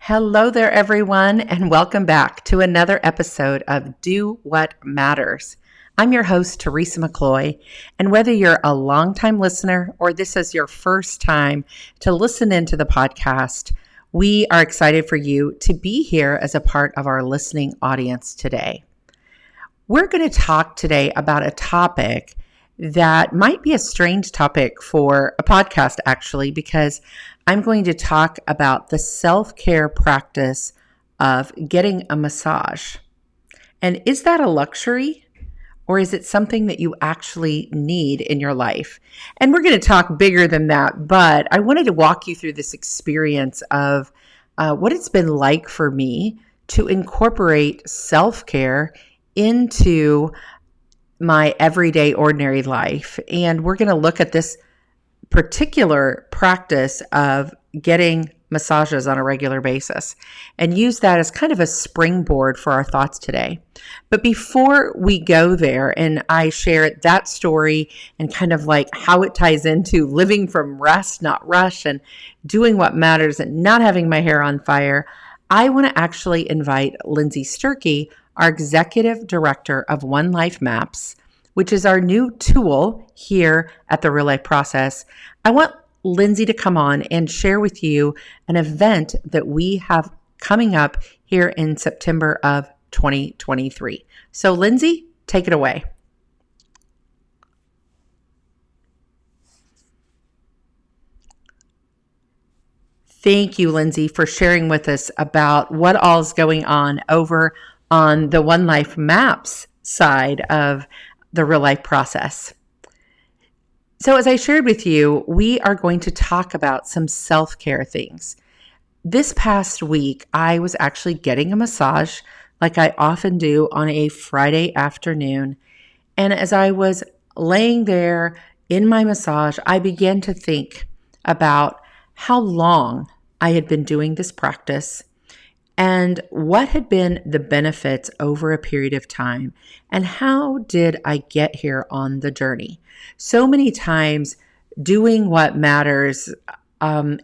Hello there, everyone, and welcome back to another episode of Do What Matters. I'm your host, Teresa McCloy, and whether you're a longtime listener or this is your first time to listen into the podcast, we are excited for you to be here as a part of our listening audience today. We're going to talk today about a topic that might be a strange topic for a podcast, actually, because I'm going to talk about the self-care practice of getting a massage. And is that a luxury, or is it something that you actually need in your life? And we're going to talk bigger than that, but I wanted to walk you through this experience of what it's been like for me to incorporate self-care into my everyday ordinary life. And we're going to look at this particular practice of getting massages on a regular basis and use that as kind of a springboard for our thoughts today. But before we go there and I share that story and kind of like how it ties into living from rest, not rush, and doing what matters and not having my hair on fire, I want to actually invite Lindsay Sturkey, our executive director of One Life Maps, which is our new tool here at the Real Life Process. I want Lindsay to come on and share with you an event that we have coming up here in September of 2023. So Lindsay, take it away. Thank you, Lindsay, for sharing with us about what all is going on over on the One Life Maps side of the Real Life Process. So as I shared with you, we are going to talk about some self-care things. This past week, I was actually getting a massage like I often do on a Friday afternoon. And as I was laying there in my massage, I began to think about how long I had been doing this practice and what had been the benefits over a period of time, and how did I get here on the journey? So many times, doing what matters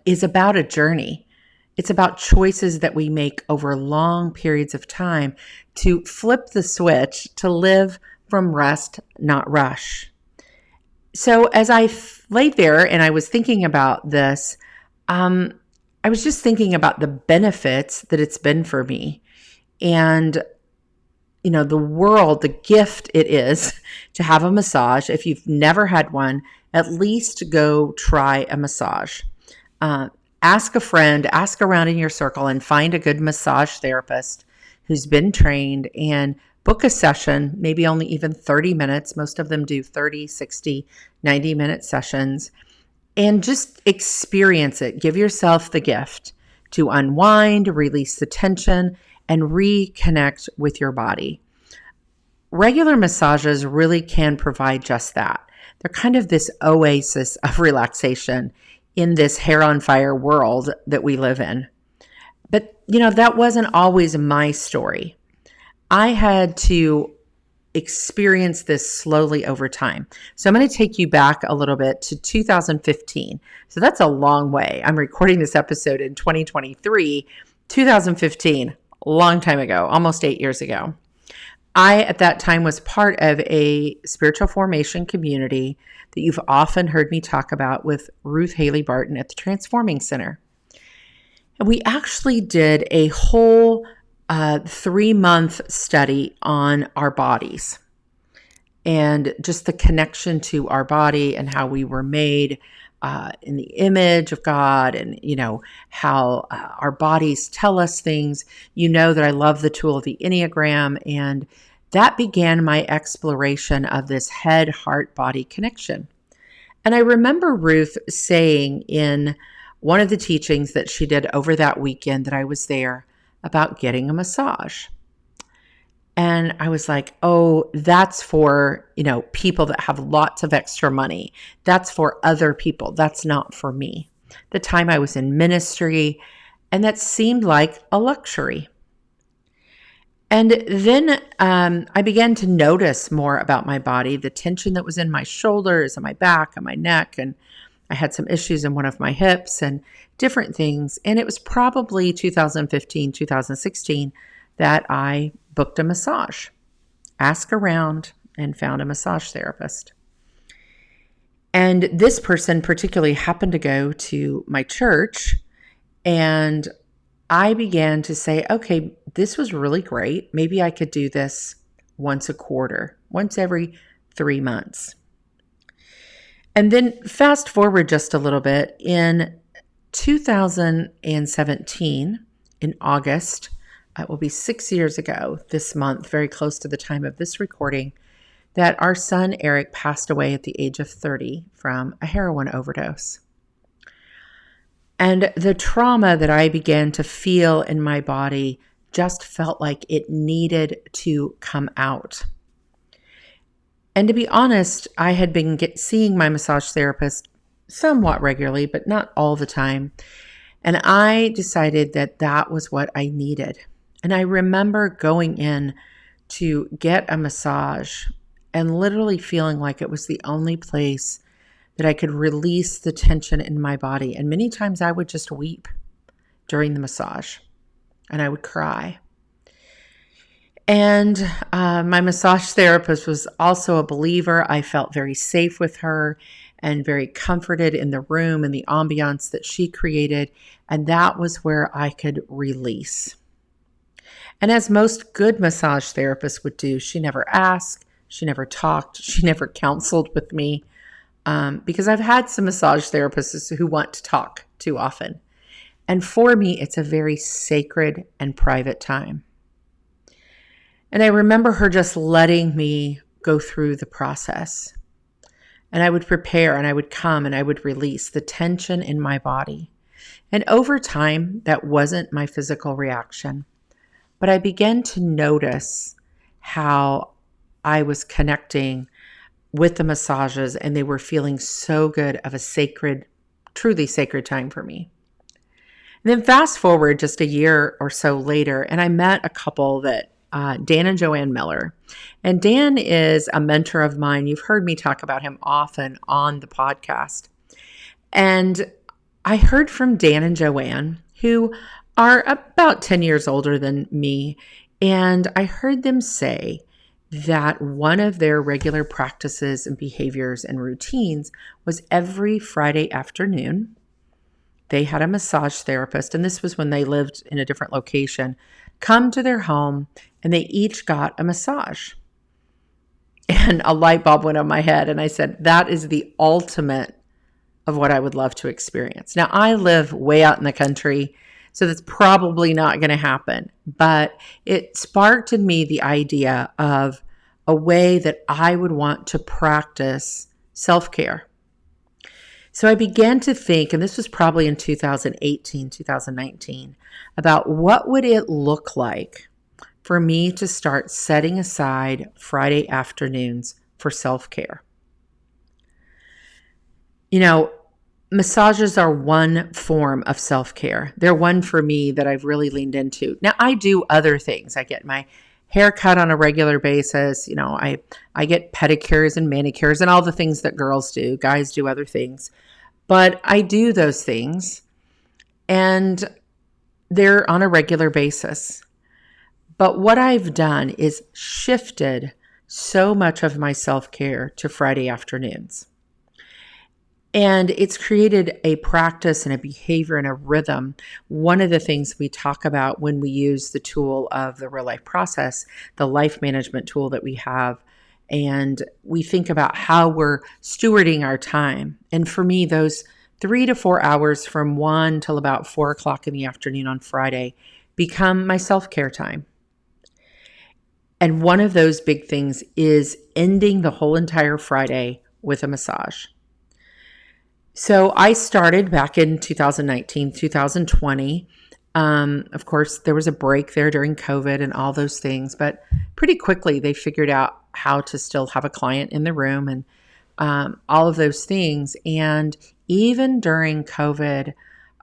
is about a journey. It's about choices that we make over long periods of time to flip the switch to live from rest, not rush. So as I laid there and I was thinking about this, I was just thinking about the benefits that it's been for me and, the world, the gift it is to have a massage. If you've never had one, at least go try a massage. Ask a friend, ask around in your circle and find a good massage therapist who's been trained and book a session, maybe only even 30 minutes. Most of them do 30, 60, 90-minute sessions. And just experience it. Give yourself the gift to unwind, release the tension, and reconnect with your body. Regular massages really can provide just that. They're kind of this oasis of relaxation in this hair on fire world that we live in. But, that wasn't always my story. I had to experience this slowly over time. So I'm going to take you back a little bit to 2015. So that's a long way. I'm recording this episode in 2023, 2015, a long time ago, almost 8 years ago. I, at that time, was part of a spiritual formation community that you've often heard me talk about with Ruth Haley Barton at the Transforming Center. And we actually did a whole 3-month study on our bodies and just the connection to our body and how we were made in the image of God and, how our bodies tell us things. That I love the tool of the Enneagram, and that began my exploration of this head, heart, body connection. And I remember Ruth saying in one of the teachings that she did over that weekend that I was there, about getting a massage. And I was like, oh, that's for, people that have lots of extra money. That's for other people. That's not for me. The time I was in ministry, and that seemed like a luxury. And then I began to notice more about my body, the tension that was in my shoulders and my back and my neck. And I had some issues in one of my hips and different things. And it was probably 2015, 2016 that I booked a massage, asked around, and found a massage therapist. And this person particularly happened to go to my church, and I began to say, okay, this was really great. Maybe I could do this once a quarter, once every 3 months. And then fast forward just a little bit, in 2017, in August, it will be 6 years ago this month, very close to the time of this recording, that our son Eric passed away at the age of 30 from a heroin overdose. And the trauma that I began to feel in my body just felt like it needed to come out. And to be honest, I had been seeing my massage therapist somewhat regularly, but not all the time. And I decided that that was what I needed. And I remember going in to get a massage and literally feeling like it was the only place that I could release the tension in my body. And many times I would just weep during the massage and I would cry. And my massage therapist was also a believer. I felt very safe with her and very comforted in the room and the ambiance that she created. And that was where I could release. And as most good massage therapists would do, she never asked, she never talked, she never counseled with me, because I've had some massage therapists who want to talk too often. And for me, it's a very sacred and private time. And I remember her just letting me go through the process. And I would prepare and I would come and I would release the tension in my body. And over time, that wasn't my physical reaction. But I began to notice how I was connecting with the massages and they were feeling so good of a sacred, truly sacred time for me. And then fast forward just a year or so later, and I met a couple that Dan and Joanne Miller. And Dan is a mentor of mine. You've heard me talk about him often on the podcast. And I heard from Dan and Joanne, who are about 10 years older than me. And I heard them say that one of their regular practices and behaviors and routines was every Friday afternoon, they had a massage therapist, and this was when they lived in a different location, come to their home and they each got a massage. And a light bulb went on my head and I said, that is the ultimate of what I would love to experience. Now, I live way out in the country, so that's probably not going to happen, but it sparked in me the idea of a way that I would want to practice self-care. So I began to think, and this was probably in 2018, 2019, about what would it look like for me to start setting aside Friday afternoons for self-care. You know, massages are one form of self-care. They're one for me that I've really leaned into. Now, I do other things. I get my hair cut on a regular basis. You know, I get pedicures and manicures and all the things that girls do. Guys do other things. But I do those things and they're on a regular basis. But what I've done is shifted so much of my self-care to Friday afternoons. And it's created a practice and a behavior and a rhythm. One of the things we talk about when we use the tool of the real life process, the life management tool that we have, and we think about how we're stewarding our time. And for me, those 3 to 4 hours from 1 till about 4 o'clock in the afternoon on Friday become my self-care time. And one of those big things is ending the whole entire Friday with a massage. So I started back in 2019, 2020. Of course, there was a break there during COVID and all those things, but pretty quickly they figured out how to still have a client in the room and all of those things. And even during COVID,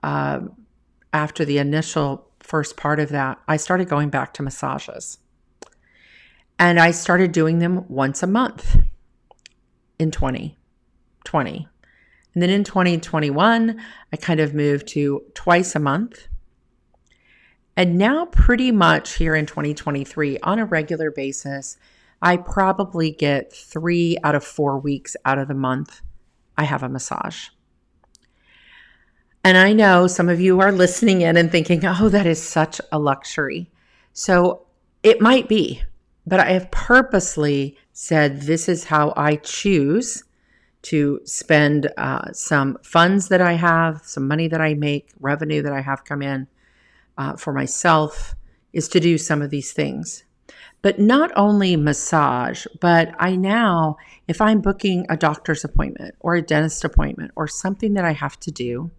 after the initial first part of that, I started going back to massages. And I started doing them once a month in 2020. And And then in 2021, I kind of moved to twice a month. And now pretty much here in 2023, on a regular basis, I probably get 3 out of 4 weeks out of the month, I have a massage. And I know some of you are listening in and thinking, oh, that is such a luxury. So it might be, but I have purposely said this is how I choose to spend some funds that I have, some money that I make, revenue that I have come in for myself, is to do some of these things. But not only massage, but I now, if I'm booking a doctor's appointment or a dentist appointment or something that I have to do,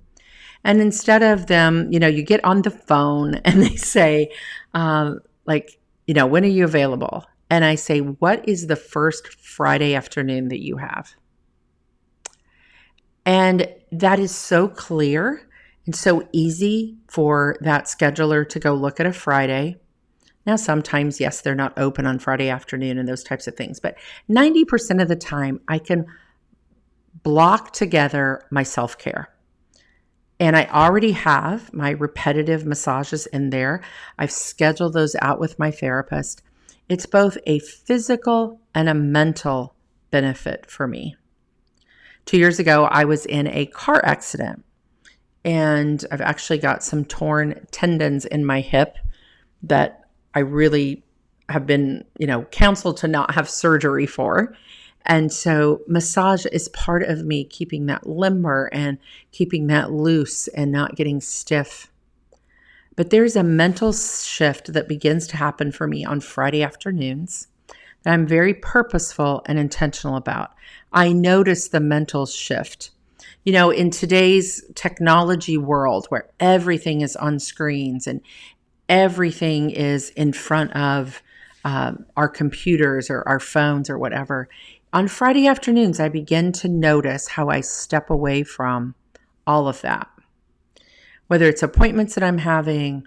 and instead of them, you get on the phone and they say, when are you available? And I say, what is the first Friday afternoon that you have? And that is so clear and so easy for that scheduler to go look at a Friday. Now, sometimes, yes, they're not open on Friday afternoon and those types of things, but 90% of the time I can block together my self-care. And I already have my repetitive massages in there. I've scheduled those out with my therapist. It's both a physical and a mental benefit for me. 2 years ago, I was in a car accident, and I've actually got some torn tendons in my hip that I really have been, counseled to not have surgery for. And so massage is part of me keeping that limber and keeping that loose and not getting stiff. But there's a mental shift that begins to happen for me on Friday afternoons that I'm very purposeful and intentional about. I notice the mental shift. In today's technology world where everything is on screens and everything is in front of our computers or our phones or whatever, on Friday afternoons, I begin to notice how I step away from all of that. Whether it's appointments that I'm having,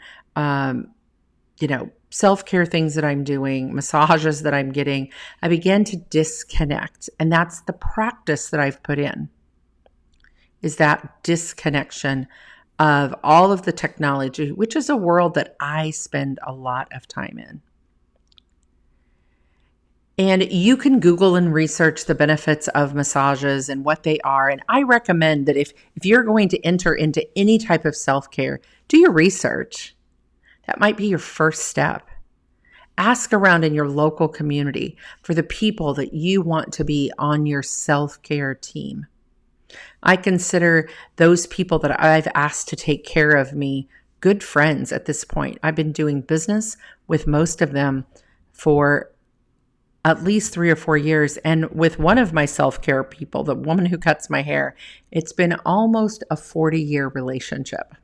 self-care things that I'm doing, massages that I'm getting, I begin to disconnect. And that's the practice that I've put in, is that disconnection of all of the technology, which is a world that I spend a lot of time in. And you can Google and research the benefits of massages and what they are. And I recommend that if you're going to enter into any type of self-care, do your research. That might be your first step. Ask around in your local community for the people that you want to be on your self-care team. I consider those people that I've asked to take care of me good friends at this point. I've been doing business with most of them for at least 3 or 4 years. And with one of my self-care people, the woman who cuts my hair, it's been almost a 40-year relationship.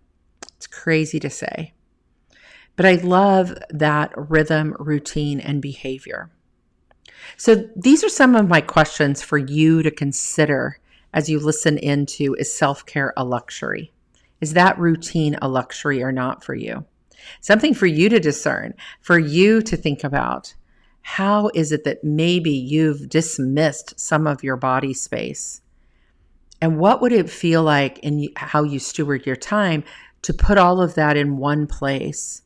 It's crazy to say. But I love that rhythm, routine, and behavior. So these are some of my questions for you to consider as you listen into, is self-care a luxury? Is that routine a luxury or not for you? Something for you to discern, for you to think about. How is it that maybe you've dismissed some of your body space? And what would it feel like in how you steward your time to put all of that in one place?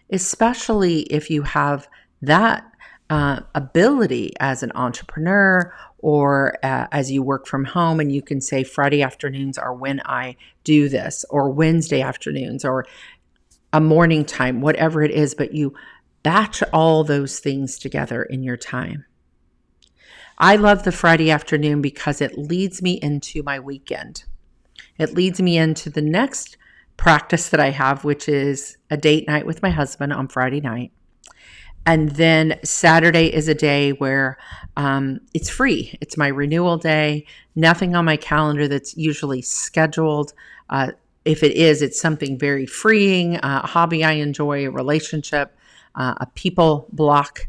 Especially if you have that ability as an entrepreneur or as you work from home, and you can say Friday afternoons are when I do this, or Wednesday afternoons, or a morning time, whatever it is, but you batch all those things together in your time. I love the Friday afternoon because it leads me into my weekend. It leads me into the next practice that I have, which is a date night with my husband on Friday night. And then Saturday is a day where it's free. It's my renewal day. Nothing on my calendar that's usually scheduled. If it is, it's something very freeing, a hobby I enjoy, a relationship, a people block.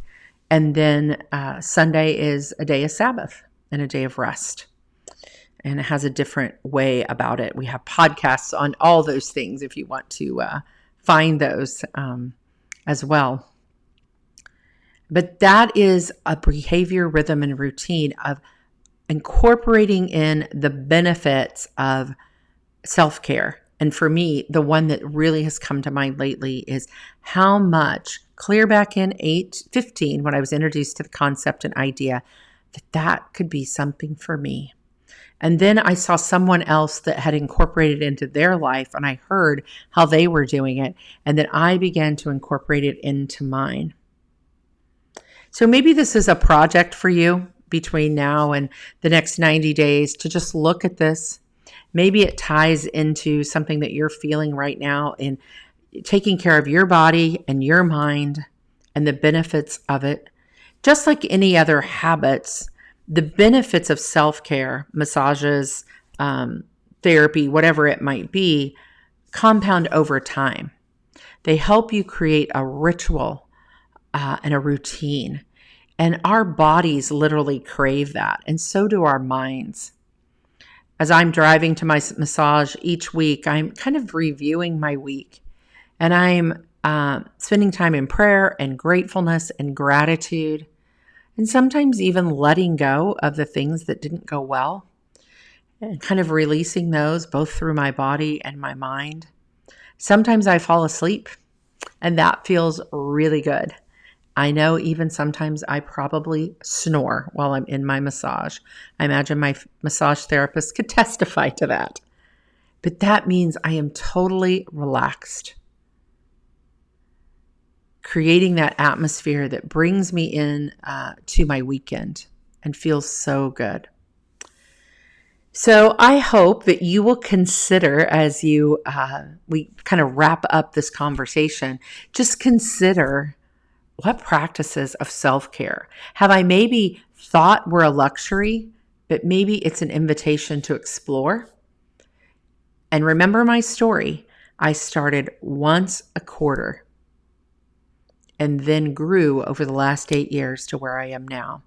And then Sunday is a day of Sabbath and a day of rest. And it has a different way about it. We have podcasts on all those things if you want to find those as well. But that is a behavior, rhythm, and routine of incorporating in the benefits of self-care. And for me, the one that really has come to mind lately is how much clear back in 15, when I was introduced to the concept and idea that could be something for me. And then I saw someone else that had incorporated it into their life, and I heard how they were doing it, and then I began to incorporate it into mine. So maybe this is a project for you between now and the next 90 days to just look at this. Maybe it ties into something that you're feeling right now in taking care of your body and your mind and the benefits of it. Just like any other habits, the benefits of self-care, massages, therapy, whatever it might be, compound over time. They help you create a ritual and a routine. And our bodies literally crave that, and so do our minds. As I'm driving to my massage each week, I'm kind of reviewing my week, and I'm spending time in prayer and gratefulness and gratitude, and sometimes even letting go of the things that didn't go well, and kind of releasing those both through my body and my mind. Sometimes I fall asleep, and that feels really good. I know even sometimes I probably snore while I'm in my massage. I imagine my massage therapist could testify to that. But that means I am totally relaxed, creating that atmosphere that brings me in to my weekend and feels so good. So I hope that you will consider, as we kind of wrap up this conversation, just consider, what practices of self-care have I maybe thought were a luxury, but maybe it's an invitation to explore? And remember my story. I started once a quarter and then grew over the last 8 years to where I am now.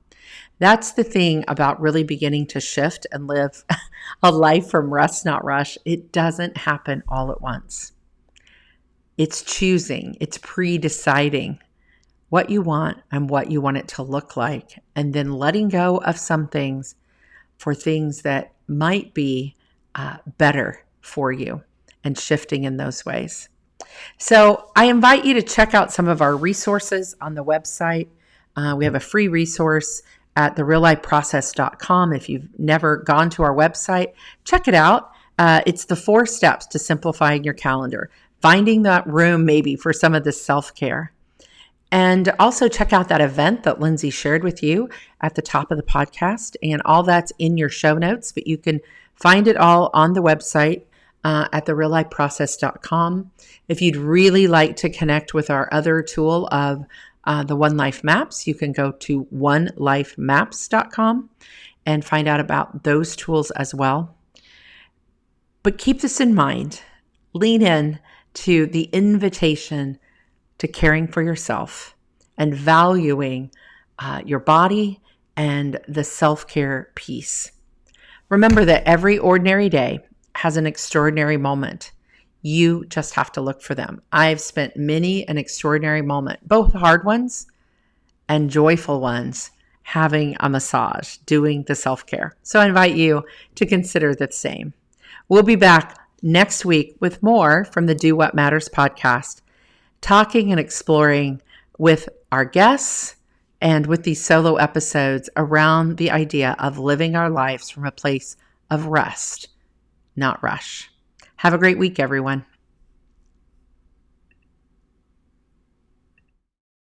That's the thing about really beginning to shift and live a life from rest, not rush. It doesn't happen all at once. It's choosing, it's pre-deciding what you want and what you want it to look like, and then letting go of some things for things that might be better for you and shifting in those ways. So I invite you to check out some of our resources on the website. We have a free resource at thereallifeprocess.com. If you've never gone to our website, check it out. It's the 4 steps to simplifying your calendar, finding that room maybe for some of this self-care. And also check out that event that Lindsay shared with you at the top of the podcast. And all that's in your show notes, but you can find it all on the website at thereallifeprocess.com. If you'd really like to connect with our other tool of the One Life Maps, you can go to onelifemaps.com and find out about those tools as well. But keep this in mind. Lean in to the invitation to caring for yourself and valuing your body and the self-care piece. Remember that every ordinary day has an extraordinary moment. You just have to look for them. I've spent many an extraordinary moment, both hard ones and joyful ones, having a massage, doing the self-care. So I invite you to consider the same. We'll be back next week with more from the Do What Matters podcast, talking and exploring with our guests and with these solo episodes around the idea of living our lives from a place of rest, not rush. Have a great week, everyone.